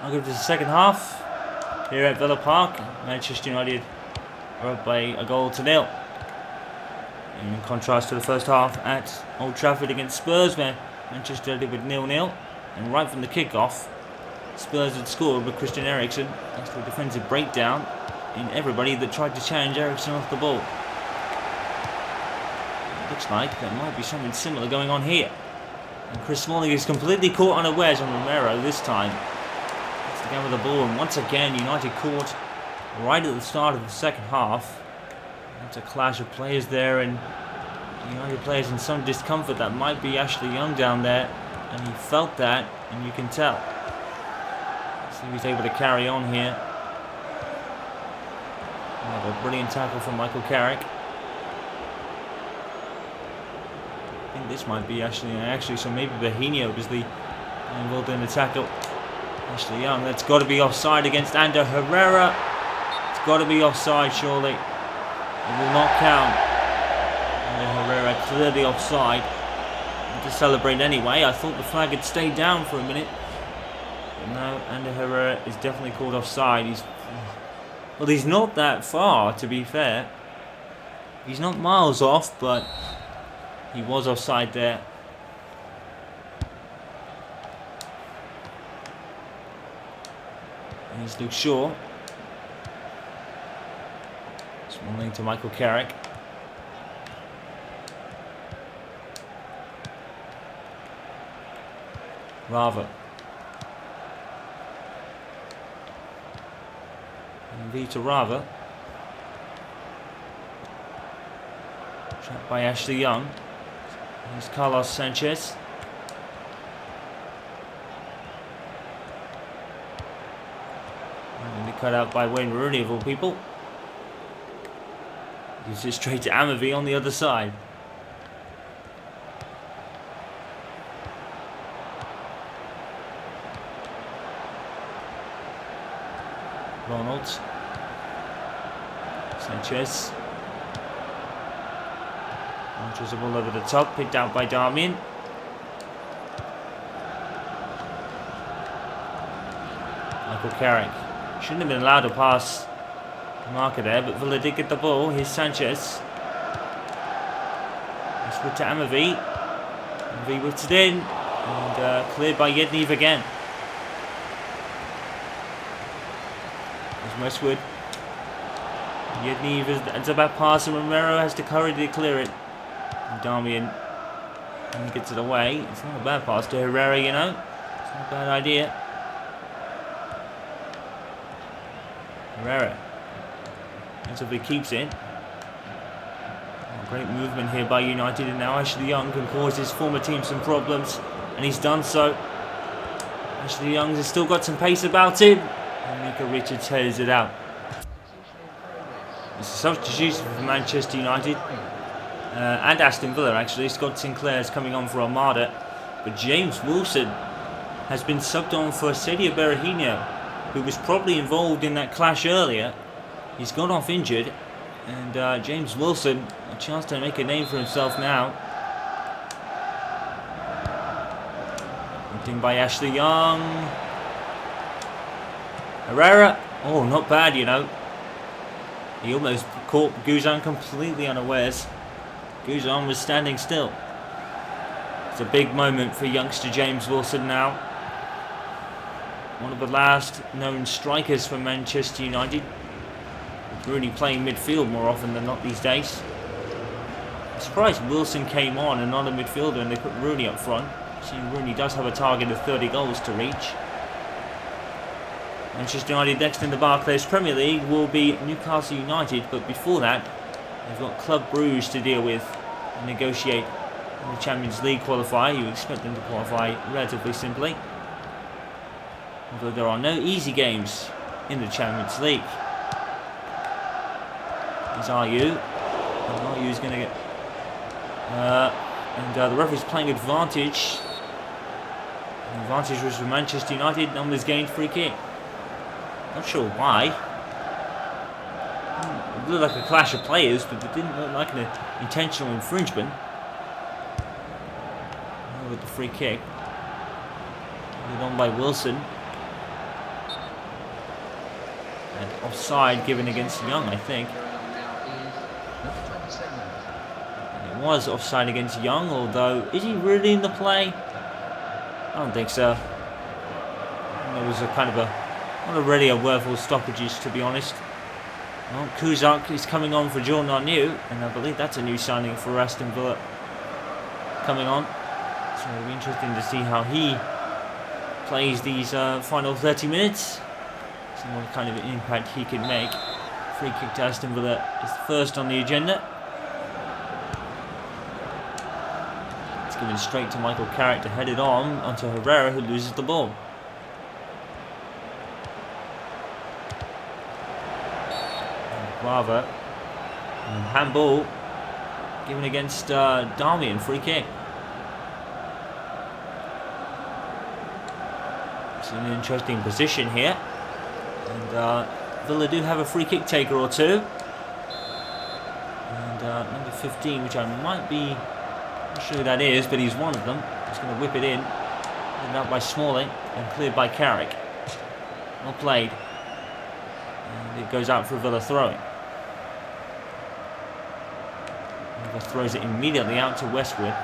I'll go to the second half here at Villa Park. Manchester United are up by a goal to nil. In contrast to the first half at Old Trafford against Spurs, where Manchester United with 0-0. And right from the kickoff, Spurs had scored with Christian Eriksen. That's the defensive breakdown in everybody that tried to challenge Eriksen off the ball. It looks like there might be something similar going on here. And Chris Smalling is completely caught unawares on Romero this time. It's again with the ball, and once again United caught right at the start of the second half. It's a clash of players there, and United players in some discomfort. That might be Ashley Young down there, and he felt that, and you can tell. See if he's able to carry on here. Another brilliant tackle from Michael Carrick. I think this might be actually, so maybe Bahino was the involved in the tackle. Ashley Young, that's got to be offside against Ander Herrera. It's got to be offside, surely. It will not count. Ander Herrera clearly offside. To celebrate anyway. I thought the flag had stayed down for a minute. But no, Ander Herrera is definitely called offside. He's not that far, to be fair. He's not miles off, but he was offside there. And here's Luke Shaw. Small link to Michael Carrick. Rava. LVG to Rava. Trapped by Ashley Young. Here's Carlos Sanchez. And cut out by Wayne Rooney of all people. Gives it straight to Amavi on the other side. Ronald. Sanchez. Launches the ball over the top, picked out by Darmian. Michael Carrick. Shouldn't have been allowed to pass the marker there, but Villa did get the ball. Here's Sanchez. It's put to Amavi. Amavi whips it in. And cleared by Yednev again. Westwood. Yednev is about pass, and Romero has the courage to clear it. And Darmian gets it away. It's not a bad pass to Herrera, you know. It's not a bad idea. Herrera. That's if he keeps it. Great movement here by United, and now Ashley Young can cause his former team some problems, and he's done so. Ashley Young has still got some pace about him. And Mika Richards heads it out. It's a substitution for Manchester United and Aston Villa, actually. Scott Sinclair is coming on for Armada, but James Wilson has been subbed on for Sadio Berahino, who was probably involved in that clash earlier. He's gone off injured, and James Wilson, a chance to make a name for himself now. Looked in by Ashley Young. Herrera, oh, not bad, you know. He almost caught Guzan completely unawares. Guzan was standing still. It's a big moment for youngster James Wilson now. One of the last known strikers for Manchester United. Really playing midfield more often than not these days. I'm surprised Wilson came on and not a midfielder, and they put Rooney up front. See, Rooney does have a target of 30 goals to reach. Manchester United next in the Barclays Premier League will be Newcastle United, but before that they've got Club Brugge to deal with and negotiate in the Champions League qualifier. You expect them to qualify relatively simply, although there are no easy games in the Champions League. Here's Ayew, and Ayew's going to get the referee's playing advantage. The advantage was for Manchester United. Numbers gained, free kick. Not sure why. It looked like a clash of players, but it didn't look like an intentional infringement. With the free kick. Put on by Wilson. And offside given against Young, I think. And it was offside against Young, although, is he really in the play? I don't think so. It was a kind of not really a worthwhile stoppages, to be honest. Well, Kuzak is coming on for Jordan New, and I believe that's a new signing for Aston Villa coming on. So it'll be interesting to see how he plays these final 30 minutes. See what kind of impact he can make. Free kick to Aston Villa is first on the agenda. It's given straight to Michael Carrick to head it on onto Herrera, who loses the ball. Brava. And handball given against Darmian, free kick. It's an interesting position here. And Villa do have a free kick taker or two. And number 15, which I might be not sure who that is, but he's one of them. He's going to whip it in. Headed out by Smalling and cleared by Carrick. Well played. And it goes out for a Villa throwing. Villa throws it immediately out to Westwood.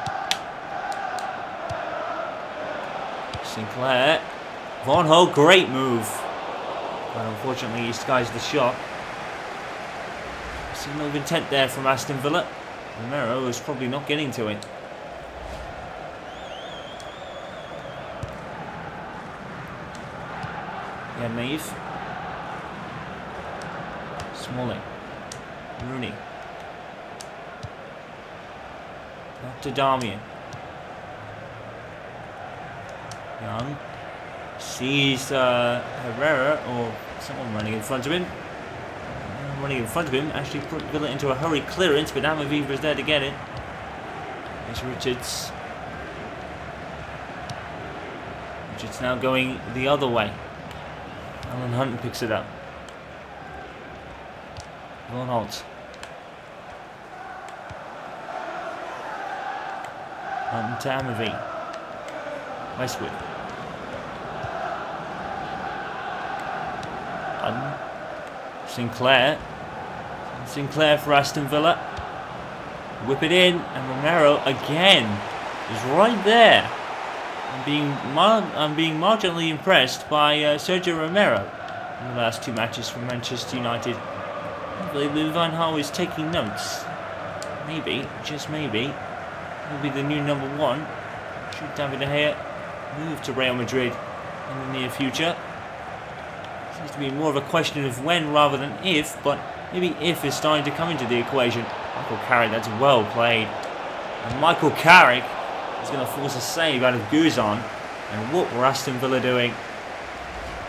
Sinclair. Von Ho, great move. But unfortunately he skies the shot. Signal of intent there from Aston Villa. Romero is probably not getting to it. Yeah, Nave. Smalling. Rooney. Back to Darmian. Young. Sees Herrera or someone running in front of him. Running in front of him actually put Villa into a hurried clearance, but Amaviva is there to get it. It's Richards. Richards now going the other way. Alan Hunt picks it up. Von Holt. Hunt to Amavi. Westwood. Sinclair. Sinclair for Aston Villa. Whip it in, and Romero again is right there. I'm being marginally impressed by Sergio Romero in the last two matches for Manchester United. I believe Louis van Gaal is taking notes. Maybe, just maybe, he'll be the new number one. Should David De Gea move to Real Madrid in the near future? Seems to be more of a question of when rather than if, but maybe if is starting to come into the equation. Michael Carrick, that's well played. And Michael Carrick is going to force a save out of Guzan. And what were Aston Villa doing?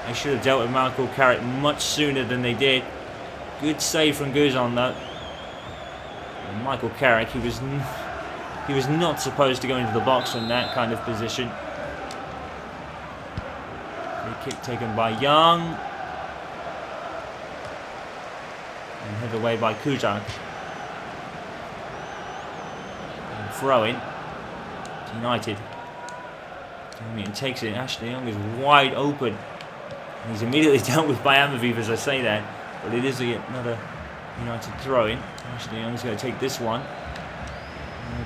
They should have dealt with Michael Carrick much sooner than they did. Good save from Guzan though. And Michael Carrick, he was not supposed to go into the box in that kind of position. Free kick taken by Young. And headed away by Kuzak. And throw in to United. Darmian takes it. Ashley Young is wide open. And he's immediately dealt with by Amaviva as I say that. But it is another United throw in. Ashley Young's going to take this one.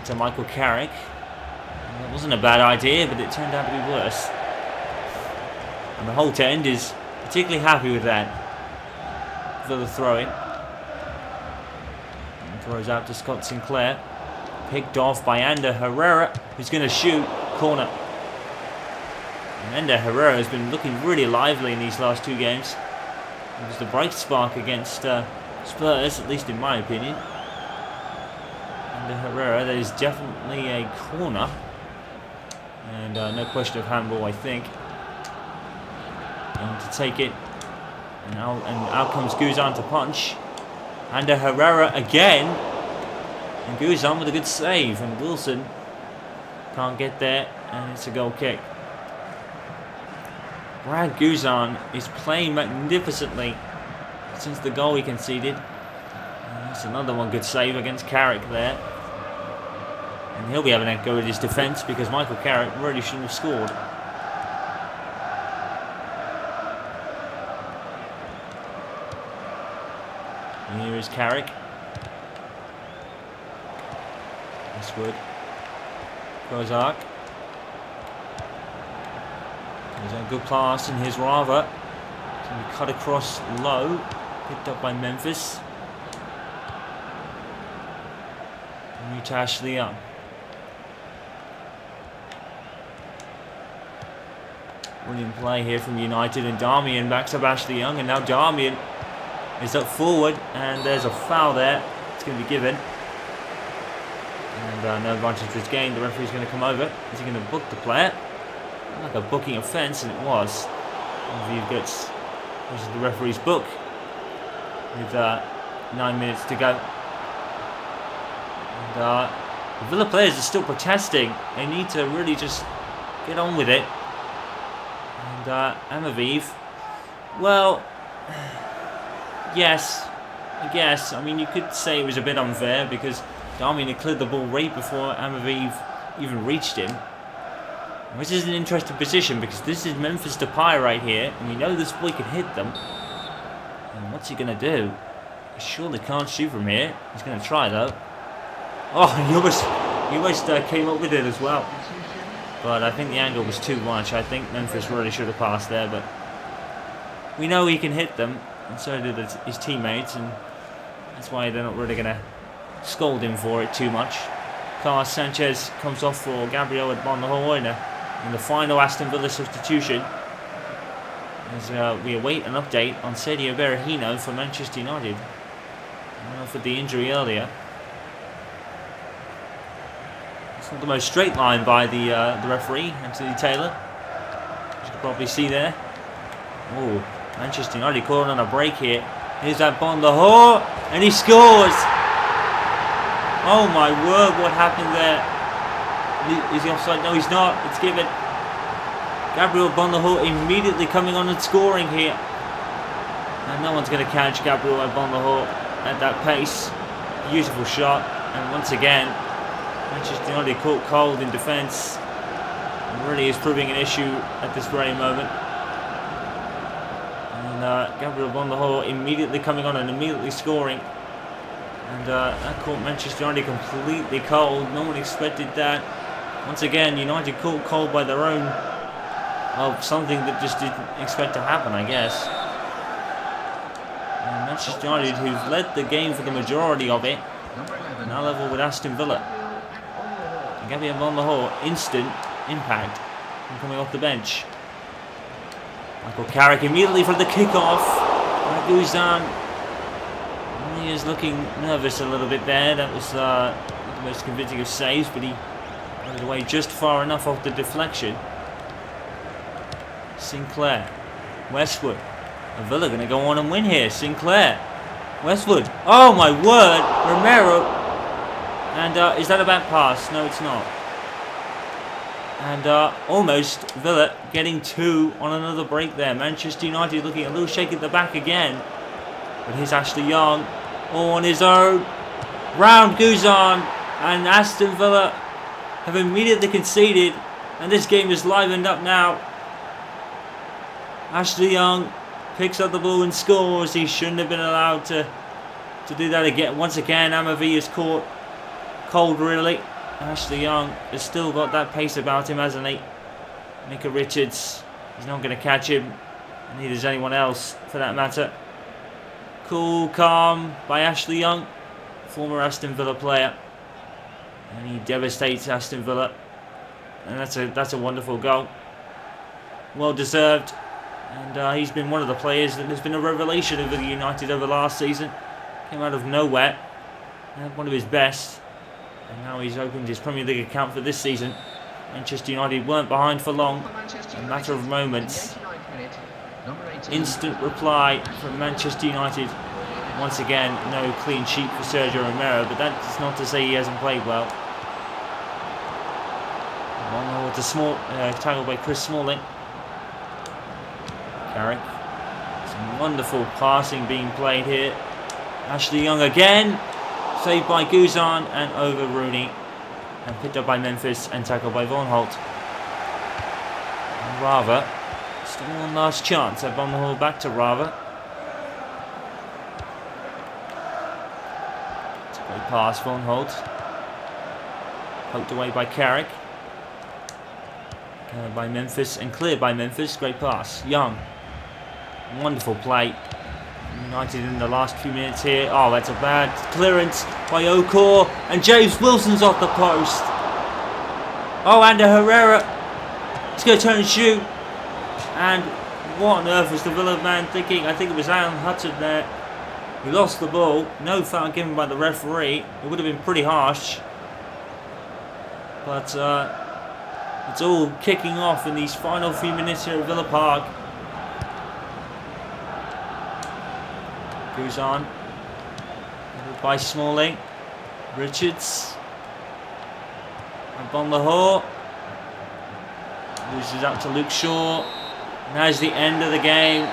To Michael Carrick. That wasn't a bad idea, but it turned out to be worse. And the whole end is particularly happy with that. For the throw-in. Throws out to Scott Sinclair. Picked off by Ander Herrera, who's going to shoot. Corner. And Ander Herrera has been looking really lively in these last two games. It was the bright spark against Spurs, at least in my opinion. Ander Herrera, that is definitely a corner. And no question of handball, I think. And to take it. And out comes Guzan to punch. Ander Herrera again. And Guzan with a good save. And Wilson can't get there. And it's a goal kick. Brad Guzan is playing magnificently since the goal he conceded. And that's another one good save against Carrick there. And he'll be having a go at his defence because Michael Carrick really shouldn't have scored. Here is Carrick. Westwood. Kozak. There's a good pass, and here's Rava. It's going to be cut across low. Picked up by Memphis. New to Ashley Young. Brilliant play here from United, and Darmian backs up Ashley Young, and now Darmian is up forward, and there's a foul there. It's going to be given. And no advantage was gained. The referee's going to come over. Is he going to book the player? Like a booking offence, and it was. This is the referee's book with 9 minutes to go. And the Villa players are still protesting. They need to really just get on with it. And Amaviv, well, yes, I guess. I mean, you could say it was a bit unfair because Darmian had cleared the ball right before Amaviv even reached him. Which is an interesting position because this is Memphis Depay right here, and we know this boy can hit them. And what's he going to do? He surely can't shoot from here. He's going to try though. Oh, he almost came up with it as well. But I think the angle was too much. I think Memphis really should have passed there, but we know he can hit them, and so did his teammates, and that's why they're not really going to scold him for it too much. Carlos Sanchez comes off for Gabriel Bonahor in the final Aston Villa substitution, as we await an update on Sergio Berahino for Manchester United. For the injury earlier. It's not the most straight line by the referee, Anthony Taylor. As you can probably see there. Oh, Manchester United calling on a break here. Here's that Bonahor, and he scores! Oh my word, what happened there? Is he offside? No, he's not. It's given. Gabriel Bonahor immediately coming on and scoring here. And no one's going to catch Gabriel Bonahor at that pace. Beautiful shot. And once again, Manchester United caught cold in defence. It really is proving an issue at this very moment. And Gabriel Bonahor immediately coming on and immediately scoring. And that caught Manchester United completely cold. No one expected that. Once again, United caught cold by their own. Well, something that just didn't expect to happen, I guess. And Manchester United, who've led the game for the majority of it, now level with Aston Villa. And Gabriel Bonahor, instant impact from coming off the bench. Michael Carrick immediately from the kickoff. Guzan. He is looking nervous a little bit there. That was the most convincing of saves, but he got it away just far enough off the deflection. Sinclair. Westwood. And Villa going to go on and win here. Sinclair. Westwood. Oh my word. Romero. And is that a back pass? No, it's not. And almost Villa getting two on another break there. Manchester United looking a little shaky at the back again. But here's Ashley Young. All on his own. Round Guzan. And Aston Villa have immediately conceded. And this game is livened up now. Ashley Young picks up the ball and scores. He shouldn't have been allowed to do that again. Once again, Amavi is caught cold, really. Ashley Young has still got that pace about him, hasn't he? Micah Richards is not going to catch him. Neither is anyone else, for that matter. Cool, calm by Ashley Young, former Aston Villa player. And he devastates Aston Villa. And that's a wonderful goal. Well deserved. And he's been one of the players that has been a revelation of United over last season. Came out of nowhere. Had one of his best. And now he's opened his Premier League account for this season. Manchester United weren't behind for long. A matter of moments. Instant reply from Manchester United. Once again, no clean sheet for Sergio Romero. But that's not to say he hasn't played well. One with the tackle by Chris Smalling. Carrick. Some wonderful passing being played here. Ashley Young again. Saved by Guzan and over Rooney. And picked up by Memphis and tackled by Von Holt. And Rava. Still one last chance at Bonahor back to Rava. pass from Holt. Poked away by Carrick. By Memphis and cleared by Memphis. Great pass. Young. Wonderful play. United in the last few minutes here. Oh, that's a bad clearance by Okor. And James Wilson's off the post. Oh, Ander Herrera. He's going to turn and shoot. And what on earth was the Villa man thinking? I think it was Alan Hudson there. He lost the ball. No foul given by the referee. It would have been pretty harsh. But it's all kicking off in these final few minutes here at Villa Park. Goes on. By Smalling. Richards. And Bon Lahore. Loses out to Luke Shaw. And that's the end of the game.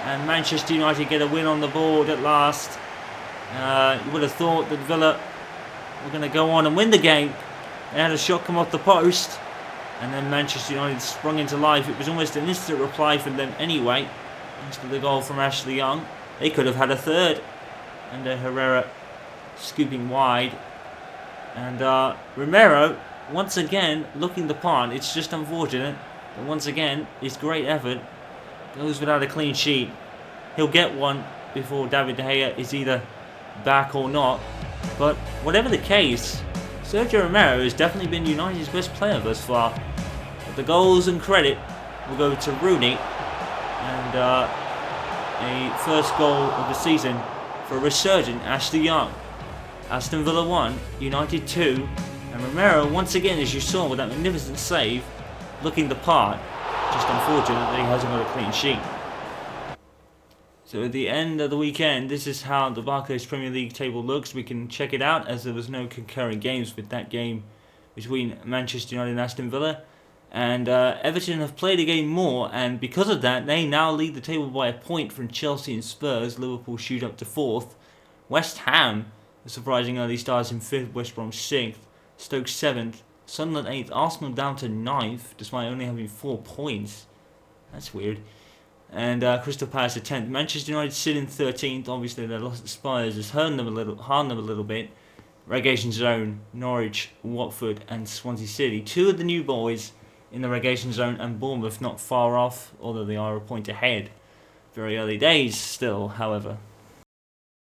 And Manchester United get a win on the board at last. You would have thought that Villa were going to go on and win the game. They had a shot come off the post. And then Manchester United sprung into life. It was almost an instant reply from them anyway. Thanks to the goal from Ashley Young. They could have had a third. And Herrera scooping wide. And Romero, once again, looking the part. It's just unfortunate. But once again, his great effort goes without a clean sheet. He'll get one before David De Gea is either back or not. But whatever the case, Sergio Romero has definitely been United's best player thus far. But the goals and credit will go to Rooney. And a first goal of the season for resurgent Ashley Young. Aston Villa 1, United 2. And Romero, once again, as you saw with that magnificent save, looking the part. Just unfortunate that he hasn't got a clean sheet. So at the end of the weekend, this is how the Barclays Premier League table looks. We can check it out as there was no concurrent games with that game between Manchester United and Aston Villa. And Everton have played a game more, and because of that, they now lead the table by a point from Chelsea and Spurs. Liverpool shoot up to 4th. West Ham, a surprising early stars in 5th, West Brom 6th, Stoke 7th, Sunderland 8th, Arsenal down to 9th, despite only having 4 points. That's weird. And Crystal Palace at 10th. Manchester United sit in 13th. Obviously, their loss at Spurs has harmed them a little bit. Relegation zone, Norwich, Watford and Swansea City. 2 of the new boys in the relegation zone, and Bournemouth not far off, although they are a point ahead. Very early days still, however.